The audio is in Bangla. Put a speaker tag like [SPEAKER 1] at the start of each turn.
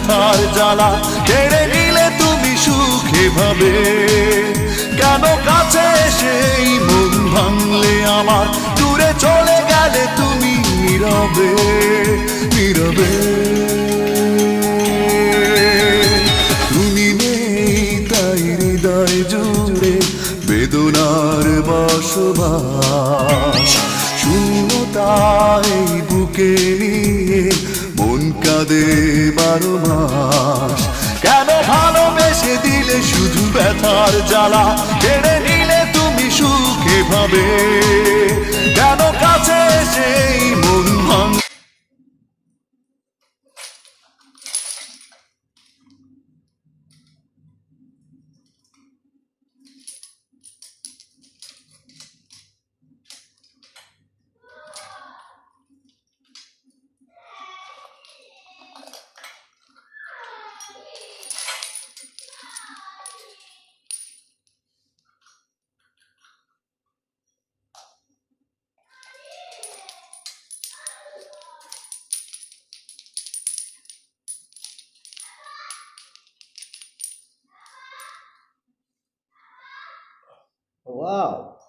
[SPEAKER 1] ব্যথার জ্বালা কেড়ে নিলে তুমি সুখে ভাবে। কেন কাছে সেই মন ভাঙলে আমার, দূরে চলে গেলে তুমি নীরবে নীরবে। তুমি নেই তাই হৃদয় জুড়ে বেদনার বসবাস। শূন্যতায় বুকে নিয়ে মন কাঁদে 12 মাস। কেন ভালোবেসে দিলে শুধু ব্যথার জ্বালা কেড়ে নিলে তুমি সুখে ভাবে। কেন কাছে সেই মন ভাঙ
[SPEAKER 2] Wow.